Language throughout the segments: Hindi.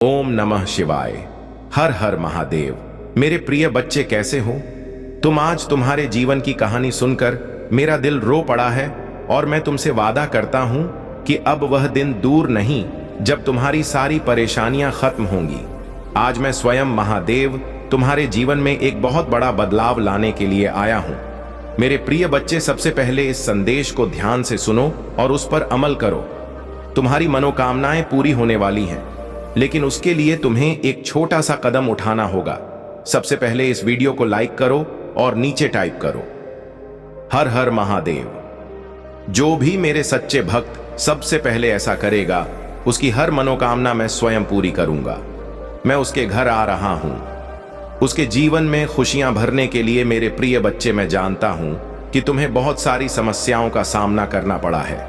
ओम नमः शिवाय। हर हर महादेव। मेरे प्रिय बच्चे कैसे हो तुम? आज तुम्हारे जीवन की कहानी सुनकर मेरा दिल रो पड़ा है और मैं तुमसे वादा करता हूं कि अब वह दिन दूर नहीं जब तुम्हारी सारी परेशानियां खत्म होंगी। आज मैं स्वयं महादेव तुम्हारे जीवन में एक बहुत बड़ा बदलाव लाने के लिए आया हूं। मेरे प्रिय बच्चे, सबसे पहले इस संदेश को ध्यान से सुनो और उस पर अमल करो। तुम्हारी मनोकामनाएं पूरी होने वाली हैं, लेकिन उसके लिए तुम्हें एक छोटा सा कदम उठाना होगा। सबसे पहले इस वीडियो को लाइक करो और नीचे टाइप करो, हर हर महादेव। जो भी मेरे सच्चे भक्त सबसे पहले ऐसा करेगा, उसकी हर मनोकामना मैं स्वयं पूरी करूंगा। मैं उसके घर आ रहा हूं, उसके जीवन में खुशियां भरने के लिए। मेरे प्रिय बच्चे, मैं जानता हूं कि तुम्हें बहुत सारी समस्याओं का सामना करना पड़ा है।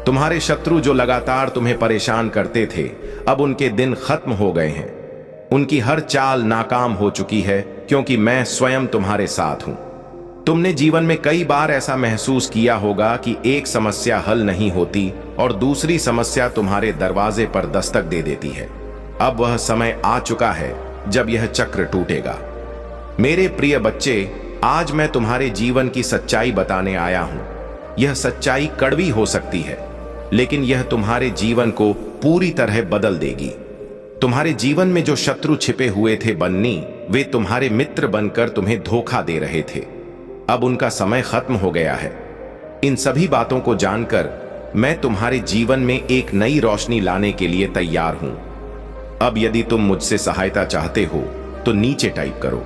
तुम्हारे शत्रु जो लगातार तुम्हें परेशान करते थे, अब उनके दिन खत्म हो गए हैं। उनकी हर चाल नाकाम हो चुकी है, क्योंकि मैं स्वयं तुम्हारे साथ हूं। तुमने जीवन में कई बार ऐसा महसूस किया होगा कि एक समस्या हल नहीं होती और दूसरी समस्या तुम्हारे दरवाजे पर दस्तक दे देती है। अब वह समय आ चुका है जब यह चक्र टूटेगा। मेरे प्रिय बच्चे, आज मैं तुम्हारे जीवन की सच्चाई बताने आया हूं। यह सच्चाई कड़वी हो सकती है, लेकिन यह तुम्हारे जीवन को पूरी तरह बदल देगी। तुम्हारे जीवन में जो शत्रु छिपे हुए थे बन्नी, वे तुम्हारे मित्र बनकर तुम्हें धोखा दे रहे थे। अब उनका समय खत्म हो गया है। इन सभी बातों को जानकर मैं तुम्हारे जीवन में एक नई रोशनी लाने के लिए तैयार हूं। अब यदि तुम मुझसे सहायता चाहते हो तो नीचे टाइप करो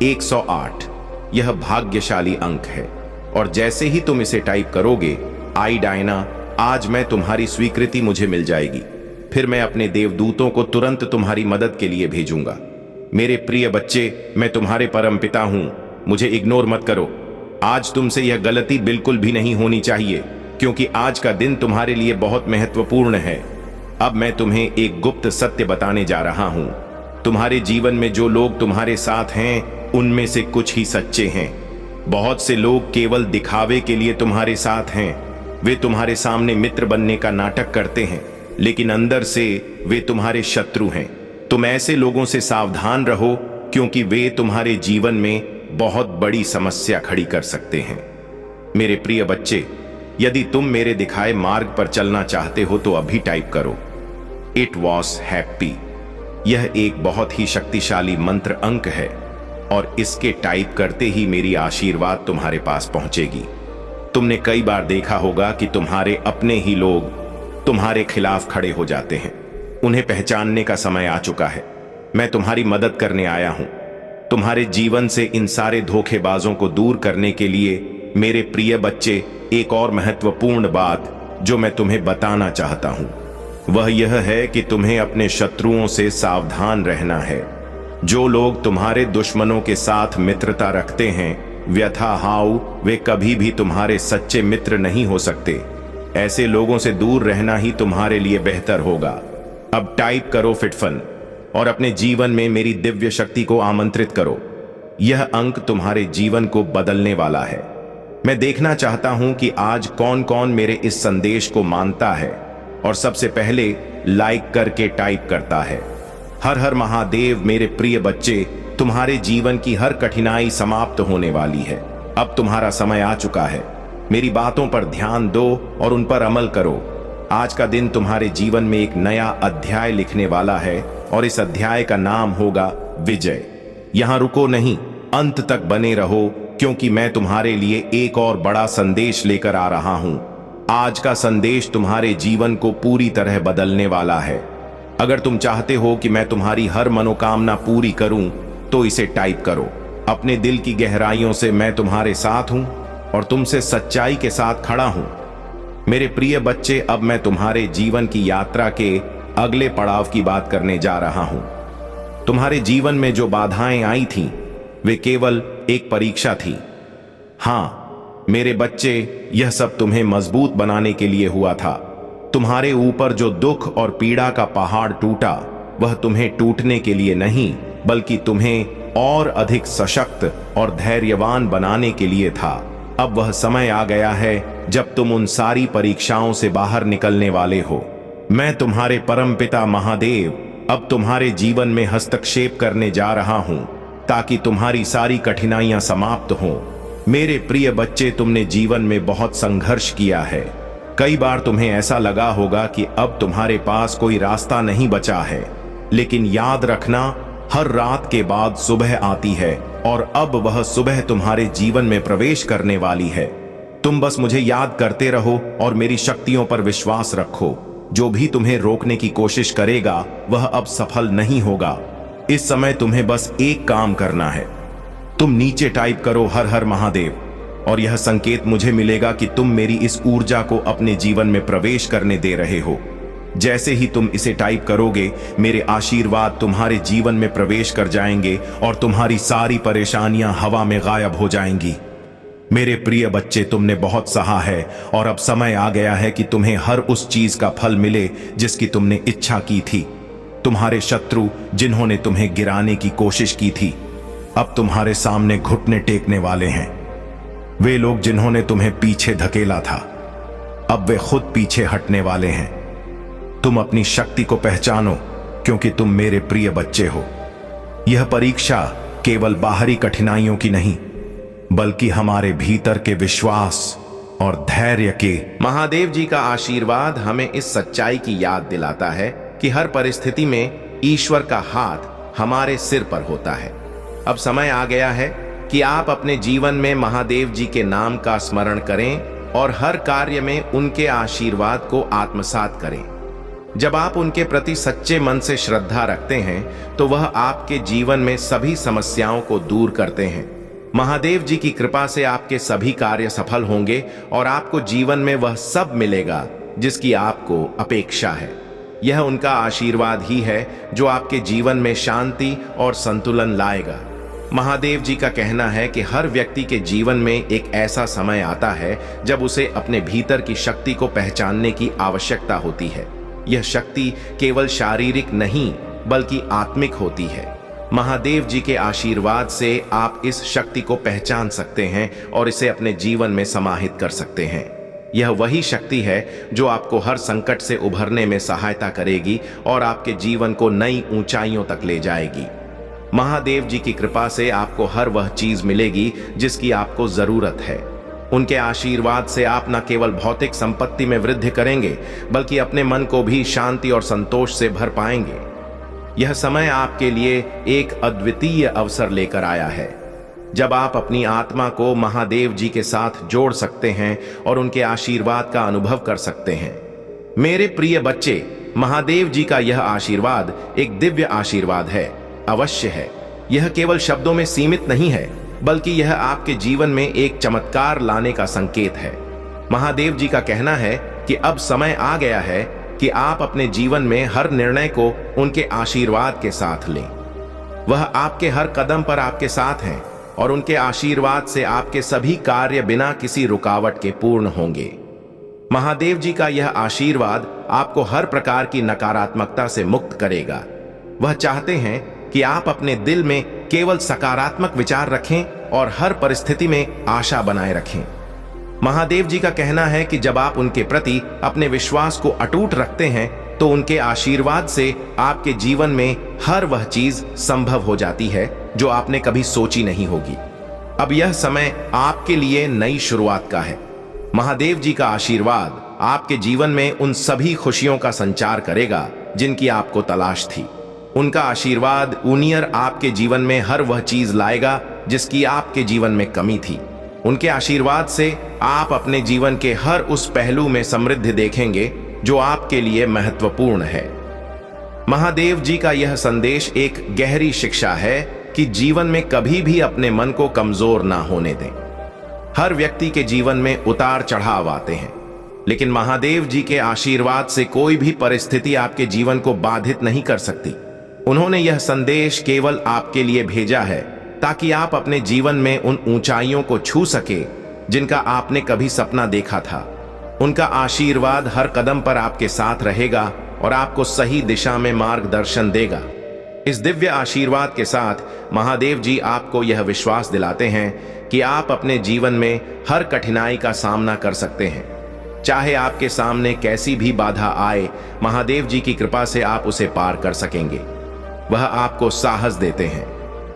108। यह भाग्यशाली अंक है और जैसे ही तुम इसे टाइप करोगे, आई डायना, आज मैं तुम्हारी स्वीकृति मुझे मिल जाएगी। फिर मैं अपने देवदूतों को तुरंत तुम्हारी मदद के लिए भेजूंगा। मेरे प्रिय बच्चे, मैं तुम्हारे परमपिता हूं, मुझे इग्नोर मत करो। आज तुमसे यह गलती बिल्कुल भी नहीं होनी चाहिए, क्योंकि आज का दिन तुम्हारे लिए बहुत महत्वपूर्ण है। अब मैं तुम्हें एक गुप्त सत्य बताने जा रहा हूं। तुम्हारे जीवन में जो लोग तुम्हारे साथ हैं, उनमें से कुछ ही सच्चे हैं। बहुत से लोग केवल दिखावे के लिए तुम्हारे साथ हैं। वे तुम्हारे सामने मित्र बनने का नाटक करते हैं, लेकिन अंदर से वे तुम्हारे शत्रु हैं। तुम ऐसे लोगों से सावधान रहो, क्योंकि वे तुम्हारे जीवन में बहुत बड़ी समस्या खड़ी कर सकते हैं। मेरे प्रिय बच्चे, यदि तुम मेरे दिखाए मार्ग पर चलना चाहते हो तो अभी टाइप करो इट वॉज हैप्पी। यह एक बहुत ही शक्तिशाली मंत्र अंक है और इसके टाइप करते ही मेरी आशीर्वाद तुम्हारे पास पहुंचेगी। तुमने कई बार देखा होगा कि तुम्हारे अपने ही लोग तुम्हारे खिलाफ खड़े हो जाते हैं। उन्हें पहचानने का समय आ चुका है। मैं तुम्हारी मदद करने आया हूं। तुम्हारे जीवन से इन सारे धोखेबाजों को दूर करने के लिए मेरे प्रिय बच्चे, एक और महत्वपूर्ण बात जो मैं तुम्हें बताना चाहता हूं, वह यह है कि तुम्हें अपने शत्रुओं से सावधान रहना है। जो लोग तुम्हारे दुश्मनों के साथ मित्रता रखते हैं, व्यथा हाउ, वे कभी भी तुम्हारे सच्चे मित्र नहीं हो सकते। ऐसे लोगों से दूर रहना ही तुम्हारे लिए बेहतर होगा। अब टाइप करो फिटफन और अपने जीवन में मेरी दिव्य शक्ति को आमंत्रित करो। यह अंक तुम्हारे जीवन को बदलने वाला है। मैं देखना चाहता हूं कि आज कौन कौन मेरे इस संदेश को मानता है और सबसे पहले लाइक करके टाइप करता है। हर हर महादेव। मेरे प्रिय बच्चे, तुम्हारे जीवन की हर कठिनाई समाप्त होने वाली है। अब तुम्हारा समय आ चुका है। मेरी बातों पर ध्यान दो और उन पर अमल करो। आज का दिन तुम्हारे जीवन में एक नया अध्याय लिखने वाला है और इस अध्याय का नाम होगा विजय। यहां रुको नहीं, अंत तक बने रहो, क्योंकि मैं तुम्हारे लिए एक और बड़ा संदेश लेकर आ रहा हूं। आज का संदेश तुम्हारे जीवन को पूरी तरह बदलने वाला है। अगर तुम चाहते हो कि मैं तुम्हारी हर मनोकामना पूरी करूं, तो इसे टाइप करो। अपने दिल की गहराइयों से मैं तुम्हारे साथ हूं और तुमसे सच्चाई के साथ खड़ा हूं। मेरे प्रिय बच्चे, अब मैं तुम्हारे जीवन की यात्रा के अगले पड़ाव की बात करने जा रहा हूं। तुम्हारे जीवन में जो बाधाएं आई थीं, वे केवल एक परीक्षा थी। हां मेरे बच्चे, यह सब तुम्हें मजबूत बनाने के लिए हुआ था। तुम्हारे ऊपर जो दुख और पीड़ा का पहाड़ टूटा, वह तुम्हें टूटने के लिए नहीं, बल्कि तुम्हें और अधिक सशक्त और धैर्यवान बनाने के लिए था। अब वह समय आ गया है जब तुम उन सारी परीक्षाओं से बाहर निकलने वाले हो। मैं तुम्हारे परमपिता महादेव अब तुम्हारे जीवन में हस्तक्षेप करने जा रहा हूं ताकि तुम्हारी सारी कठिनाइयां समाप्त हों। मेरे प्रिय बच्चे, तुमने जीवन में बहुत संघर्ष किया है। कई बार तुम्हें ऐसा लगा होगा कि अब तुम्हारे पास कोई रास्ता नहीं बचा है, लेकिन याद रखना, हर रात के बाद सुबह आती है और अब वह सुबह तुम्हारे जीवन में प्रवेश करने वाली है। तुम बस मुझे याद करते रहो और मेरी शक्तियों पर विश्वास रखो। जो भी तुम्हें रोकने की कोशिश करेगा वह अब सफल नहीं होगा। इस समय तुम्हें बस एक काम करना है। तुम नीचे टाइप करो हर हर महादेव, और यह संकेत मुझे मिलेगा कि तुम मेरी इस ऊर्जा को अपने जीवन में प्रवेश करने दे रहे हो। जैसे ही तुम इसे टाइप करोगे, मेरे आशीर्वाद तुम्हारे जीवन में प्रवेश कर जाएंगे और तुम्हारी सारी परेशानियां हवा में गायब हो जाएंगी। मेरे प्रिय बच्चे, तुमने बहुत सहा है और अब समय आ गया है कि तुम्हें हर उस चीज का फल मिले जिसकी तुमने इच्छा की थी। तुम्हारे शत्रु जिन्होंने तुम्हें गिराने की कोशिश की थी, अब तुम्हारे सामने घुटने टेकने वाले हैं। वे लोग जिन्होंने तुम्हें पीछे धकेला था, अब वे खुद पीछे हटने वाले हैं। तुम अपनी शक्ति को पहचानो, क्योंकि तुम मेरे प्रिय बच्चे हो। यह परीक्षा केवल बाहरी कठिनाइयों की नहीं, बल्कि हमारे भीतर के विश्वास और धैर्य के। महादेव जी का आशीर्वाद हमें इस सच्चाई की याद दिलाता है कि हर परिस्थिति में ईश्वर का हाथ हमारे सिर पर होता है। अब समय आ गया है कि आप अपने जीवन में महादेव जी के नाम का स्मरण करें और हर कार्य में उनके आशीर्वाद को आत्मसात करें। जब आप उनके प्रति सच्चे मन से श्रद्धा रखते हैं तो वह आपके जीवन में सभी समस्याओं को दूर करते हैं। महादेव जी की कृपा से आपके सभी कार्य सफल होंगे और आपको जीवन में वह सब मिलेगा जिसकी आपको अपेक्षा है। यह उनका आशीर्वाद ही है जो आपके जीवन में शांति और संतुलन लाएगा। महादेव जी का कहना है कि हर व्यक्ति के जीवन में एक ऐसा समय आता है जब उसे अपने भीतर की शक्ति को पहचानने की आवश्यकता होती है। यह शक्ति केवल शारीरिक नहीं बल्कि आत्मिक होती है। महादेव जी के आशीर्वाद से आप इस शक्ति को पहचान सकते हैं और इसे अपने जीवन में समाहित कर सकते हैं। यह वही शक्ति है जो आपको हर संकट से उभरने में सहायता करेगी और आपके जीवन को नई ऊंचाइयों तक ले जाएगी। महादेव जी की कृपा से आपको हर वह चीज मिलेगी जिसकी आपको जरूरत है। उनके आशीर्वाद से आप न केवल भौतिक संपत्ति में वृद्धि करेंगे बल्कि अपने मन को भी शांति और संतोष से भर पाएंगे। यह समय आपके लिए एक अद्वितीय अवसर लेकर आया है जब आप अपनी आत्मा को महादेव जी के साथ जोड़ सकते हैं और उनके आशीर्वाद का अनुभव कर सकते हैं। मेरे प्रिय बच्चे, महादेव जी का यह आशीर्वाद एक दिव्य आशीर्वाद है, अवश्य है। यह केवल शब्दों में सीमित नहीं है बल्कि यह आपके जीवन में एक चमत्कार लाने का संकेत है। महादेव जी का कहना है कि अब समय आ गया है कि आप अपने जीवन में हर निर्णय को उनके आशीर्वाद के साथ लें। वह आपके हर कदम पर आपके साथ हैं और उनके आशीर्वाद से आपके सभी कार्य बिना किसी रुकावट के पूर्ण होंगे। महादेव जी का यह आशीर्वाद आपको हर प्रकार की नकारात्मकता से मुक्त करेगा। वह चाहते हैं कि आप अपने दिल में केवल सकारात्मक विचार रखें और हर परिस्थिति में आशा बनाए रखें। महादेव जी का कहना है कि जब आप उनके प्रति अपने विश्वास को अटूट रखते हैं तो उनके आशीर्वाद से आपके जीवन में हर वह चीज संभव हो जाती है जो आपने कभी सोची नहीं होगी। अब यह समय आपके लिए नई शुरुआत का है। महादेव जी का आशीर्वाद आपके जीवन में उन सभी खुशियों का संचार करेगा जिनकी आपको तलाश थी। उनका आशीर्वाद ऊनियर आपके जीवन में हर वह चीज लाएगा जिसकी आपके जीवन में कमी थी। उनके आशीर्वाद से आप अपने जीवन के हर उस पहलू में समृद्धि देखेंगे जो आपके लिए महत्वपूर्ण है। महादेव जी का यह संदेश एक गहरी शिक्षा है कि जीवन में कभी भी अपने मन को कमजोर ना होने दें। हर व्यक्ति के जीवन में उतार चढ़ाव आते हैं, लेकिन महादेव जी के आशीर्वाद से कोई भी परिस्थिति आपके जीवन को बाधित नहीं कर सकती। उन्होंने यह संदेश केवल आपके लिए भेजा है ताकि आप अपने जीवन में उन ऊंचाइयों को छू सके जिनका आपने कभी सपना देखा था। उनका आशीर्वाद हर कदम पर आपके साथ रहेगा और आपको सही दिशा में मार्गदर्शन देगा। इस दिव्य आशीर्वाद के साथ महादेव जी आपको यह विश्वास दिलाते हैं कि आप अपने जीवन में हर कठिनाई का सामना कर सकते हैं। चाहे आपके सामने कैसी भी बाधा आए, महादेव जी की कृपा से आप उसे पार कर सकेंगे। वह आपको साहस देते हैं,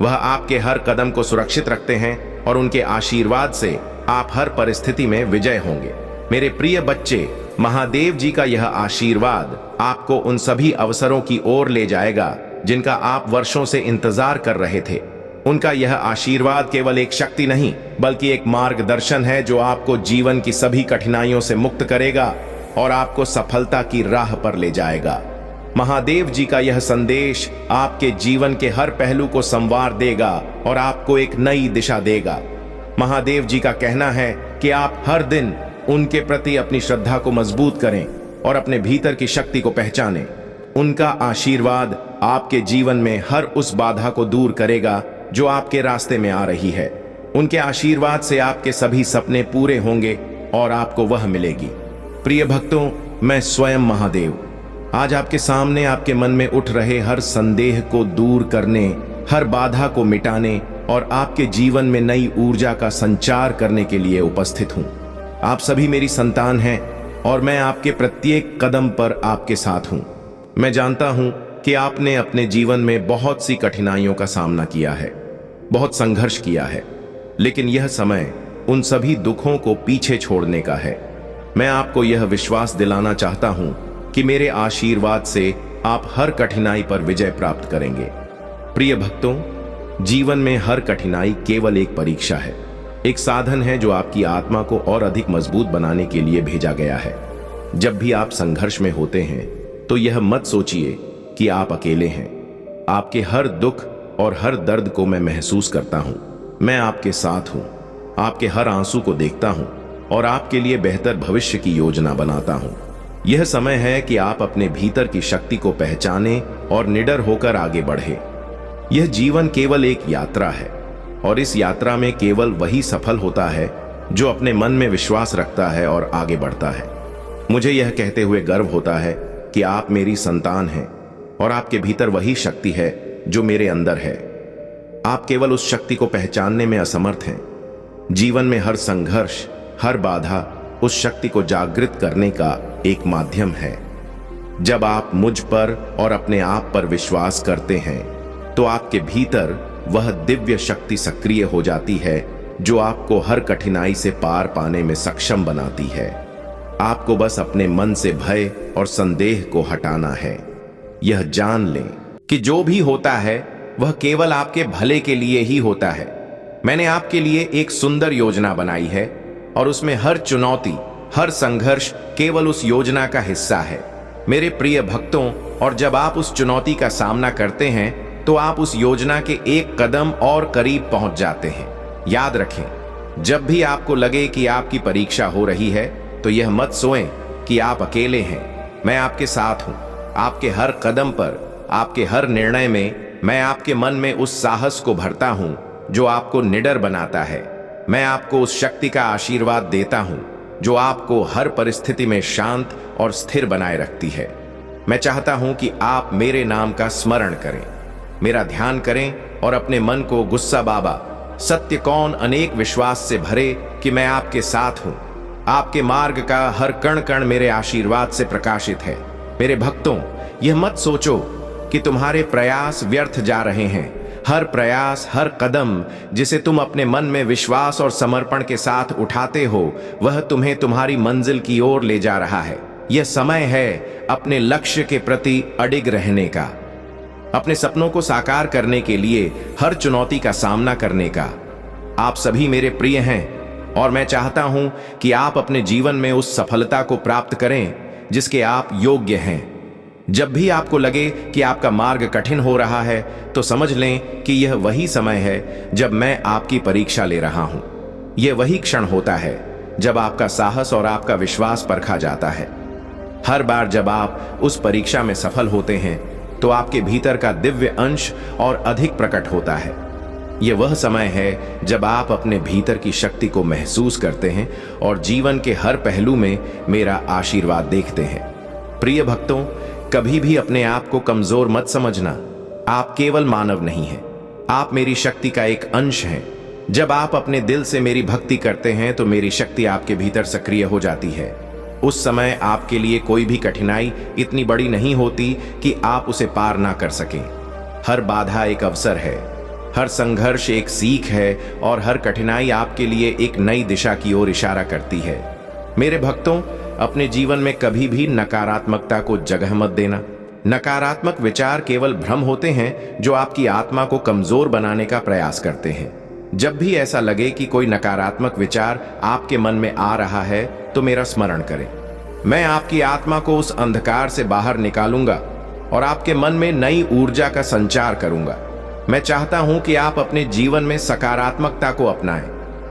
वह आपके हर कदम को सुरक्षित रखते हैं और उनके आशीर्वाद से आप हर परिस्थिति में विजय होंगे। मेरे प्रिय बच्चे, महादेव जी का यह आशीर्वाद आपको उन सभी अवसरों की ओर ले जाएगा जिनका आप वर्षों से इंतजार कर रहे थे। उनका यह आशीर्वाद केवल एक शक्ति नहीं, बल्कि एक मार्गदर्शन है जो आपको जीवन की सभी कठिनाइयों से मुक्त करेगा और आपको सफलता की राह पर ले जाएगा। महादेव जी का यह संदेश आपके जीवन के हर पहलू को संवार देगा और आपको एक नई दिशा देगा। महादेव जी का कहना है कि आप हर दिन उनके प्रति अपनी श्रद्धा को मजबूत करें और अपने भीतर की शक्ति को पहचानें। उनका आशीर्वाद आपके जीवन में हर उस बाधा को दूर करेगा जो आपके रास्ते में आ रही है। उनके आशीर्वाद से आपके सभी सपने पूरे होंगे और आपको वह मिलेगी। प्रिय भक्तों, मैं स्वयं महादेव आज आपके सामने आपके मन में उठ रहे हर संदेह को दूर करने, हर बाधा को मिटाने और आपके जीवन में नई ऊर्जा का संचार करने के लिए उपस्थित हूं। आप सभी मेरी संतान हैं और मैं आपके प्रत्येक कदम पर आपके साथ हूं। मैं जानता हूं कि आपने अपने जीवन में बहुत सी कठिनाइयों का सामना किया है, बहुत संघर्ष किया है, लेकिन यह समय उन सभी दुखों को पीछे छोड़ने का है। मैं आपको यह विश्वास दिलाना चाहता हूं कि मेरे आशीर्वाद से आप हर कठिनाई पर विजय प्राप्त करेंगे। प्रिय भक्तों, जीवन में हर कठिनाई केवल एक परीक्षा है, एक साधन है जो आपकी आत्मा को और अधिक मजबूत बनाने के लिए भेजा गया है। जब भी आप संघर्ष में होते हैं तो यह मत सोचिए कि आप अकेले हैं। आपके हर दुख और हर दर्द को मैं महसूस करता हूं। मैं आपके साथ हूं, आपके हर आंसू को देखता हूं और आपके लिए बेहतर भविष्य की योजना बनाता हूं। यह समय है कि आप अपने भीतर की शक्ति को पहचानें और निडर होकर आगे बढ़ें। यह जीवन केवल एक यात्रा है और इस यात्रा में केवल वही सफल होता है जो अपने मन में विश्वास रखता है और आगे बढ़ता है। मुझे यह कहते हुए गर्व होता है कि आप मेरी संतान हैं और आपके भीतर वही शक्ति है जो मेरे अंदर है। आप केवल उस शक्ति को पहचानने में असमर्थ हैं। जीवन में हर संघर्ष, हर बाधा उस शक्ति को जागृत करने का एक माध्यम है। जब आप मुझ पर और अपने आप पर विश्वास करते हैं तो आपके भीतर वह दिव्य शक्ति सक्रिय हो जाती है जो आपको हर कठिनाई से पार पाने में सक्षम बनाती है। आपको बस अपने मन से भय और संदेह को हटाना है। यह जान लें कि जो भी होता है वह केवल आपके भले के लिए ही होता है। मैंने आपके लिए एक सुंदर योजना बनाई है और उसमें हर चुनौती, हर संघर्ष केवल उस योजना का हिस्सा है। मेरे प्रिय भक्तों, और जब आप उस चुनौती का सामना करते हैं तो आप उस योजना के एक कदम और करीब पहुंच जाते हैं। याद रखें, जब भी आपको लगे कि आपकी परीक्षा हो रही है तो यह मत सोएं कि आप अकेले हैं। मैं आपके साथ हूं। आपके हर कदम पर, आपके हर निर्णय में मैं आपके मन में उस साहस को भरता हूं जो आपको निडर बनाता है। मैं आपको उस शक्ति का आशीर्वाद देता हूं जो आपको हर परिस्थिति में शांत और स्थिर बनाए रखती है। मैं चाहता हूं कि आप मेरे नाम का स्मरण करें, मेरा ध्यान करें और अपने मन को गुस्सा बाबा, सत्य कौन अनेक विश्वास से भरे कि मैं आपके साथ हूं। आपके मार्ग का हर कण कण मेरे आशीर्वाद से प्रकाशित है। मेरे भक्तों, यह मत सोचो कि तुम्हारे प्रयास व्यर्थ जा रहे हैं। हर प्रयास, हर कदम जिसे तुम अपने मन में विश्वास और समर्पण के साथ उठाते हो, वह तुम्हें तुम्हारी मंजिल की ओर ले जा रहा है। यह समय है अपने लक्ष्य के प्रति अडिग रहने का, अपने सपनों को साकार करने के लिए हर चुनौती का सामना करने का। आप सभी मेरे प्रिय हैं और मैं चाहता हूं कि आप अपने जीवन में उस सफलता को प्राप्त करें जिसके आप योग्य हैं। जब भी आपको लगे कि आपका मार्ग कठिन हो रहा है तो समझ लें कि यह वही समय है जब मैं आपकी परीक्षा ले रहा हूं। यह वही क्षण होता है जब आपका साहस और आपका विश्वास परखा जाता है। हर बार जब आप उस परीक्षा में सफल होते हैं तो आपके भीतर का दिव्य अंश और अधिक प्रकट होता है। यह वह समय है जब आप अपने भीतर की शक्ति को महसूस करते हैं और जीवन के हर पहलू में मेरा आशीर्वाद देखते हैं। प्रिय भक्तों, कभी भी अपने आप को कमजोर मत समझना। आप केवल मानव नहीं हैं, आप मेरी शक्ति का एक अंश हैं। जब आप अपने दिल से मेरी भक्ति करते हैं तो मेरी शक्ति आपके भीतर सक्रिय हो जाती है। उस समय आपके लिए कोई भी कठिनाई इतनी बड़ी नहीं होती कि आप उसे पार ना कर सकें। हर बाधा एक अवसर है, हर संघर्ष एक सीख है और हर कठिनाई आपके लिए एक नई दिशा की ओर इशारा करती है। मेरे भक्तों, अपने जीवन में कभी भी नकारात्मकता को जगह मत देना। नकारात्मक विचार केवल भ्रम होते हैं जो आपकी आत्मा को कमजोर बनाने का प्रयास करते हैं। जब भी ऐसा लगे कि कोई नकारात्मक विचार आपके मन में आ रहा है तो मेरा स्मरण करें। मैं आपकी आत्मा को उस अंधकार से बाहर निकालूंगा और आपके मन में नई ऊर्जा का संचार करूंगा। मैं चाहता हूं कि आप अपने जीवन में सकारात्मकता को अपनाएं,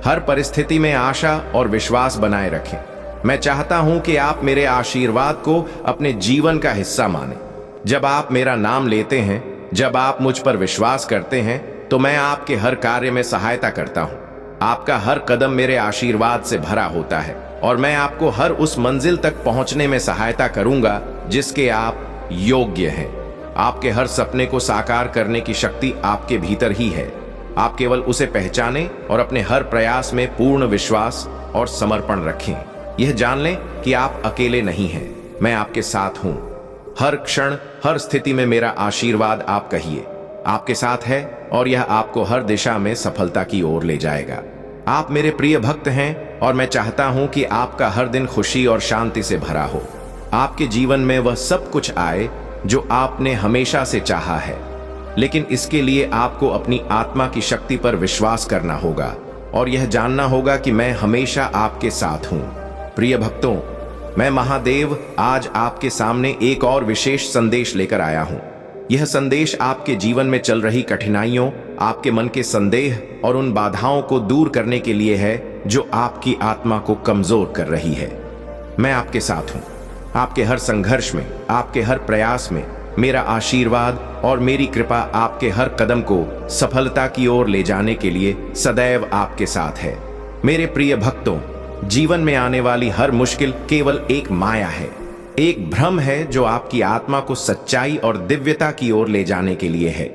हर परिस्थिति में आशा और विश्वास बनाए रखें। मैं चाहता हूं कि आप मेरे आशीर्वाद को अपने जीवन का हिस्सा मानें। जब आप मेरा नाम लेते हैं, जब आप मुझ पर विश्वास करते हैं, तो मैं आपके हर कार्य में सहायता करता हूं। आपका हर कदम मेरे आशीर्वाद से भरा होता है और मैं आपको हर उस मंजिल तक पहुंचने में सहायता करूंगा जिसके आप योग्य हैं। आपके हर सपने को साकार करने की शक्ति आपके भीतर ही है। आप केवल उसे पहचानें और अपने हर प्रयास में पूर्ण विश्वास और समर्पण रखें। यह जान लें कि आप अकेले नहीं हैं, मैं आपके साथ हूं। हर क्षण, हर स्थिति में मेरा आशीर्वाद आप कहिए आपके साथ है और यह आपको हर दिशा में सफलता की ओर ले जाएगा। आप मेरे प्रिय भक्त हैं और मैं चाहता हूं कि आपका हर दिन खुशी और शांति से भरा हो। आपके जीवन में वह सब कुछ आए जो आपने हमेशा से चाहा है, लेकिन इसके लिए आपको अपनी आत्मा की शक्ति पर विश्वास करना होगा और यह जानना होगा कि मैं हमेशा आपके साथ हूं। प्रिय भक्तों, मैं महादेव आज आपके सामने एक और विशेष संदेश लेकर आया हूं। यह संदेश आपके जीवन में चल रही कठिनाइयों, आपके मन के संदेह और उन बाधाओं को दूर करने के लिए है जो आपकी आत्मा को कमजोर कर रही है। मैं आपके साथ हूं। आपके हर संघर्ष में, आपके हर प्रयास में मेरा आशीर्वाद और मेरी कृपा आपके हर कदम को सफलता की ओर ले जाने के लिए सदैव आपके साथ है। मेरे प्रिय भक्तों, जीवन में आने वाली हर मुश्किल केवल एक माया है, एक भ्रम है जो आपकी आत्मा को सच्चाई और दिव्यता की ओर ले जाने के लिए है।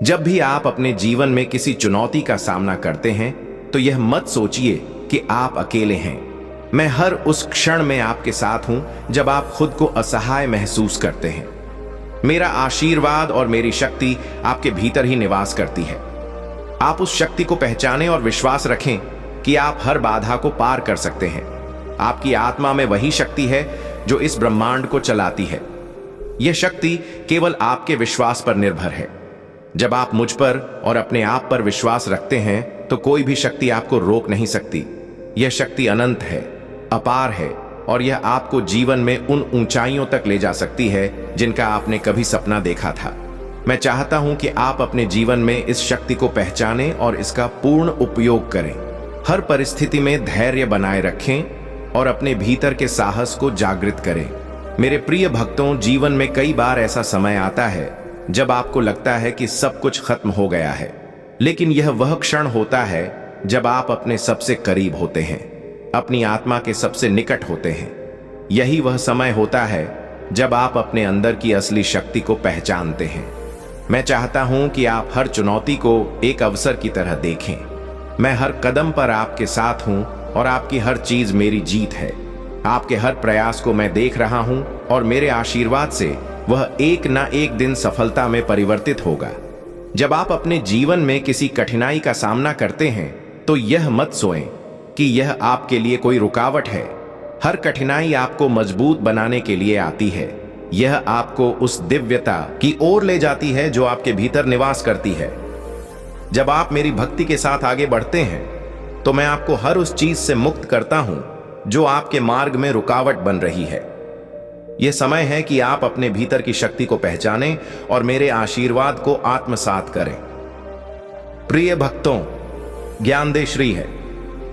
जब भी आप अपने जीवन में किसी चुनौती का सामना करते हैं तो यह मत सोचिए कि आप अकेले हैं। मैं हर उस क्षण में आपके साथ हूं जब आप खुद को असहाय महसूस करते हैं। मेरा आशीर्वाद और मेरी शक्ति आपके भीतर ही निवास करती है। आप उस शक्ति को पहचानें और विश्वास रखें कि आप हर बाधा को पार कर सकते हैं। आपकी आत्मा में वही शक्ति है जो इस ब्रह्मांड को चलाती है। यह शक्ति केवल आपके विश्वास पर निर्भर है। जब आप मुझ पर और अपने आप पर विश्वास रखते हैं तो कोई भी शक्ति आपको रोक नहीं सकती। यह शक्ति अनंत है, अपार है और यह आपको जीवन में उन ऊंचाइयों तक ले जा सकती है जिनका आपने कभी सपना देखा था। मैं चाहता हूं कि आप अपने जीवन में इस शक्ति को पहचानें और इसका पूर्ण उपयोग करें। हर परिस्थिति में धैर्य बनाए रखें और अपने भीतर के साहस को जागृत करें। मेरे प्रिय भक्तों, जीवन में कई बार ऐसा समय आता है जब आपको लगता है कि सब कुछ खत्म हो गया है, लेकिन यह वह क्षण होता है जब आप अपने सबसे करीब होते हैं, अपनी आत्मा के सबसे निकट होते हैं। यही वह समय होता है जब आप अपने अंदर की असली शक्ति को पहचानते हैं। मैं चाहता हूं कि आप हर चुनौती को एक अवसर की तरह देखें। मैं हर कदम पर आपके साथ हूं और आपकी हर चीज मेरी जीत है। आपके हर प्रयास को मैं देख रहा हूं और मेरे आशीर्वाद से वह एक ना एक दिन सफलता में परिवर्तित होगा। जब आप अपने जीवन में किसी कठिनाई का सामना करते हैं तो यह मत सोचें कि यह आपके लिए कोई रुकावट है। हर कठिनाई आपको मजबूत बनाने के लिए आती है। यह आपको उस दिव्यता की ओर ले जाती है जो आपके भीतर निवास करती है। जब आप मेरी भक्ति के साथ आगे बढ़ते हैं तो मैं आपको हर उस चीज से मुक्त करता हूं जो आपके मार्ग में रुकावट बन रही है। यह समय है कि आप अपने भीतर की शक्ति को पहचानें और मेरे आशीर्वाद को आत्मसात करें। प्रिय भक्तों, ज्ञानदेव श्री है।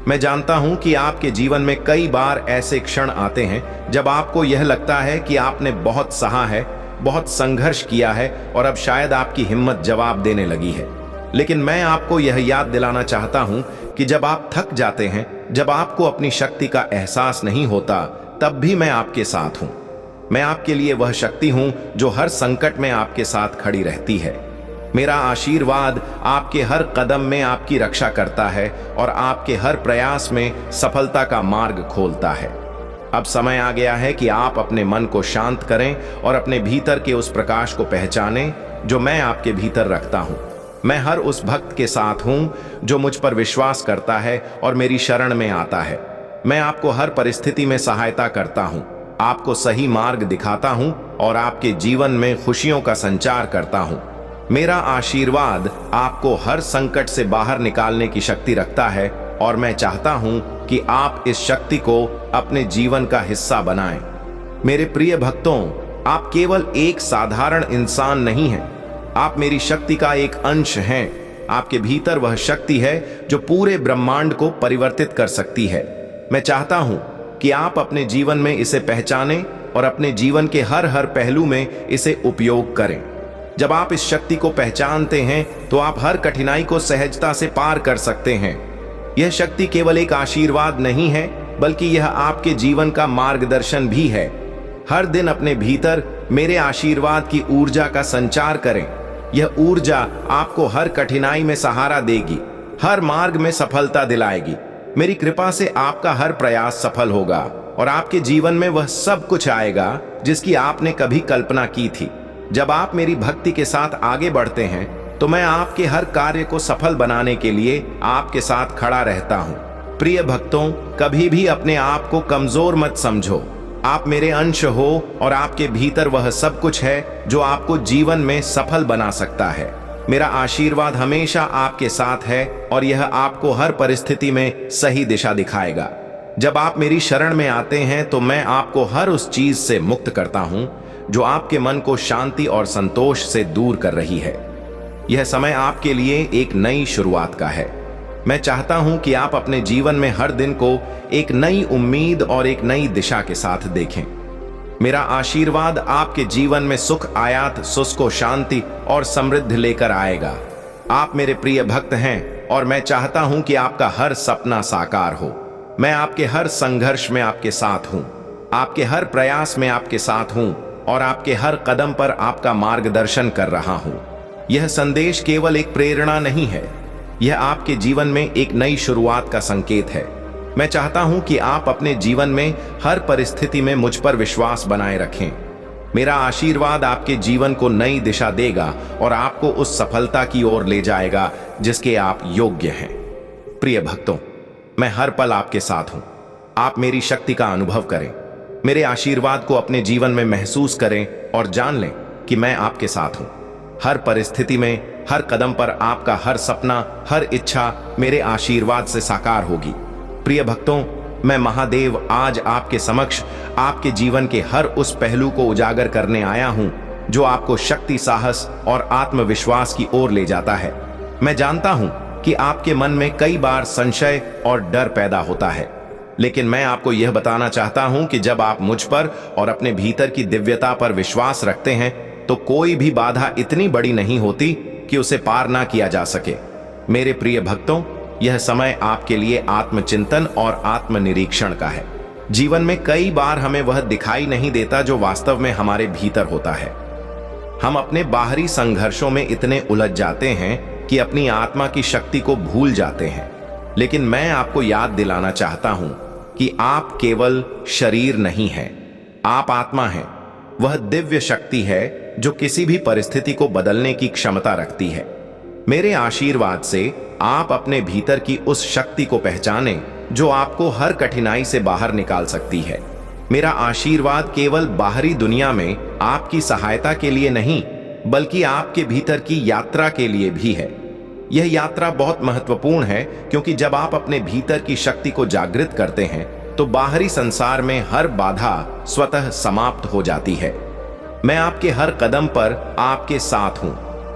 मैं जानता हूं कि आपके जीवन में कई बार ऐसे क्षण आते हैं जब आपको यह लगता है कि आपने बहुत सहा है, बहुत संघर्ष किया है और अब शायद आपकी हिम्मत जवाब देने लगी है। लेकिन मैं आपको यह याद दिलाना चाहता हूं कि जब आप थक जाते हैं, जब आपको अपनी शक्ति का एहसास नहीं होता, तब भी मैं आपके साथ हूं। मैं आपके लिए वह शक्ति हूं जो हर संकट में आपके साथ खड़ी रहती है। मेरा आशीर्वाद आपके हर कदम में आपकी रक्षा करता है और आपके हर प्रयास में सफलता का मार्ग खोलता है। अब समय आ गया है कि आप अपने मन को शांत करें और अपने भीतर के उस प्रकाश को पहचानें जो मैं आपके भीतर रखता हूं। मैं हर उस भक्त के साथ हूं जो मुझ पर विश्वास करता है और मेरी शरण में आता है। मैं आपको हर परिस्थिति में सहायता करता हूं, आपको सही मार्ग दिखाता हूं और आपके जीवन में खुशियों का संचार करता हूं। मेरा आशीर्वाद आपको हर संकट से बाहर निकालने की शक्ति रखता है और मैं चाहता हूं कि आप इस शक्ति को अपने जीवन का हिस्सा बनाएं। मेरे प्रिय भक्तों, आप केवल एक साधारण इंसान नहीं हैं, आप मेरी शक्ति का एक अंश हैं। आपके भीतर वह शक्ति है जो पूरे ब्रह्मांड को परिवर्तित कर सकती है। मैं चाहता हूं कि आप अपने जीवन में इसे पहचानें और अपने जीवन के हर पहलू में इसे उपयोग करें। जब आप इस शक्ति को पहचानते हैं तो आप हर कठिनाई को सहजता से पार कर सकते हैं। यह शक्ति केवल एक आशीर्वाद नहीं है, बल्कि यह आपके जीवन का मार्गदर्शन भी है। हर दिन अपने भीतर मेरे आशीर्वाद की ऊर्जा का संचार करें। यह ऊर्जा आपको हर कठिनाई में सहारा देगी, हर मार्ग में सफलता दिलाएगी। मेरी कृपा से आपका हर प्रयास सफल होगा और आपके जीवन में वह सब कुछ आएगा जिसकी आपने कभी कल्पना की थी। जब आप मेरी भक्ति के साथ आगे बढ़ते हैं तो मैं आपके हर कार्य को सफल बनाने के लिए आपके साथ खड़ा रहता हूं। प्रिय भक्तों, कभी भी अपने आप को कमजोर मत समझो। आप मेरे अंश हो और आपके भीतर वह सब कुछ है जो आपको जीवन में सफल बना सकता है। मेरा आशीर्वाद हमेशा आपके साथ है और यह आपको हर परिस्थिति में सही दिशा दिखाएगा। जब आप मेरी शरण में आते हैं तो मैं आपको हर उस चीज से मुक्त करता हूं जो आपके मन को शांति और संतोष से दूर कर रही है। यह समय आपके लिए एक नई शुरुआत का है। मैं चाहता हूं कि आप अपने जीवन में हर दिन को एक नई उम्मीद और एक नई दिशा के साथ देखें। मेरा आशीर्वाद आपके जीवन में सुख, आयात, सुख, शांति और समृद्धि लेकर आएगा। आप मेरे प्रिय भक्त हैं और मैं चाहता हूं कि आपका हर सपना साकार हो। मैं आपके हर संघर्ष में आपके साथ हूं, आपके हर प्रयास में आपके साथ हूं और आपके हर कदम पर आपका मार्गदर्शन कर रहा हूं। यह संदेश केवल एक प्रेरणा नहीं है, यह आपके जीवन में एक नई शुरुआत का संकेत है। मैं चाहता हूं कि आप अपने जीवन में हर परिस्थिति में मुझ पर विश्वास बनाए रखें। मेरा आशीर्वाद आपके जीवन को नई दिशा देगा और आपको उस सफलता की ओर ले जाएगा जिसके आप योग्य हैं। प्रिय भक्तों, मैं हर पल आपके साथ हूं। आप मेरी शक्ति का अनुभव करें, मेरे आशीर्वाद को अपने जीवन में महसूस करें और जान लें कि मैं आपके साथ हूं। हर परिस्थिति में, हर कदम पर आपका हर सपना, हर इच्छा मेरे आशीर्वाद से साकार होगी। प्रिय भक्तों, मैं महादेव आज आपके समक्ष आपके जीवन के हर उस पहलू को उजागर करने आया हूं जो आपको शक्ति, साहस और आत्मविश्वास की ओर ले जाता है। मैं जानता हूं कि आपके मन में कई बार संशय और डर पैदा होता है, लेकिन मैं आपको यह बताना चाहता हूं कि जब आप मुझ पर और अपने भीतर की दिव्यता पर विश्वास रखते हैं तो कोई भी बाधा इतनी बड़ी नहीं होती कि उसे पार ना किया जा सके। मेरे प्रिय भक्तों, यह समय आपके लिए आत्मचिंतन और आत्मनिरीक्षण का है। जीवन में कई बार हमें वह दिखाई नहीं देता जो वास्तव में हमारे भीतर होता है। हम अपने बाहरी संघर्षों में इतने उलझ जाते हैं कि अपनी आत्मा की शक्ति को भूल जाते हैं। लेकिन मैं आपको याद दिलाना चाहता हूं कि आप केवल शरीर नहीं हैं, आप आत्मा हैं। वह दिव्य शक्ति है जो किसी भी परिस्थिति को बदलने की क्षमता रखती है। मेरे आशीर्वाद से आप अपने भीतर की उस शक्ति को पहचानें जो आपको हर कठिनाई से बाहर निकाल सकती है। मेरा आशीर्वाद केवल बाहरी दुनिया में आपकी सहायता के लिए नहीं, बल्कि आपके भीतर की यात्रा के लिए भी है। यह यात्रा बहुत महत्वपूर्ण है क्योंकि जब आप अपने भीतर की शक्ति को जागृत करते हैं तो बाहरी संसार में हर बाधा स्वतः समाप्त हो जाती है। मैं आपके हर कदम पर आपके साथ हूं,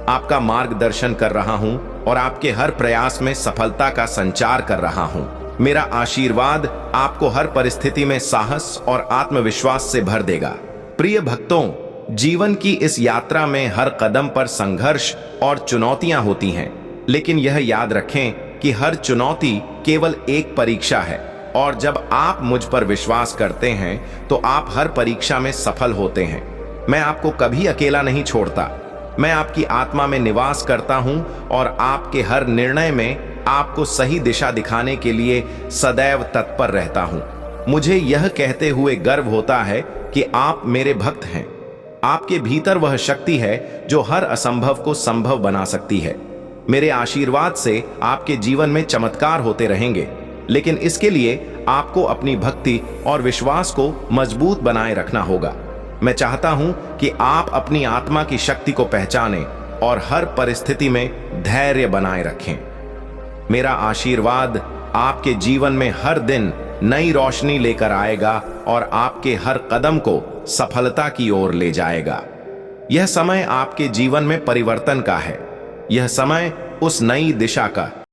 आपका मार्गदर्शन कर रहा हूं और आपके हर प्रयास में सफलता का संचार कर रहा हूं। मेरा आशीर्वाद आपको हर परिस्थिति में साहस और आत्मविश्वास से भर देगा। प्रिय भक्तों, जीवन की इस यात्रा में हर कदम पर संघर्ष और चुनौतियां होती हैं, लेकिन यह याद रखें कि हर चुनौती केवल एक परीक्षा है और जब आप मुझ पर विश्वास करते हैं तो आप हर परीक्षा में सफल होते हैं। मैं आपको कभी अकेला नहीं छोड़ता। मैं आपकी आत्मा में निवास करता हूं और आपके हर निर्णय में आपको सही दिशा दिखाने के लिए सदैव तत्पर रहता हूं। मुझे यह कहते हुए गर्व होता है कि आप मेरे भक्त हैं। आपके भीतर वह शक्ति है जो हर असंभव को संभव बना सकती है। मेरे आशीर्वाद से आपके जीवन में चमत्कार होते रहेंगे, लेकिन इसके लिए आपको अपनी भक्ति और विश्वास को मजबूत बनाए रखना होगा। मैं चाहता हूं कि आप अपनी आत्मा की शक्ति को पहचानें और हर परिस्थिति में धैर्य बनाए रखें। मेरा आशीर्वाद आपके जीवन में हर दिन नई रोशनी लेकर आएगा और आपके हर कदम को सफलता की ओर ले जाएगा। यह समय आपके जीवन में परिवर्तन का है। यह समय उस नई दिशा का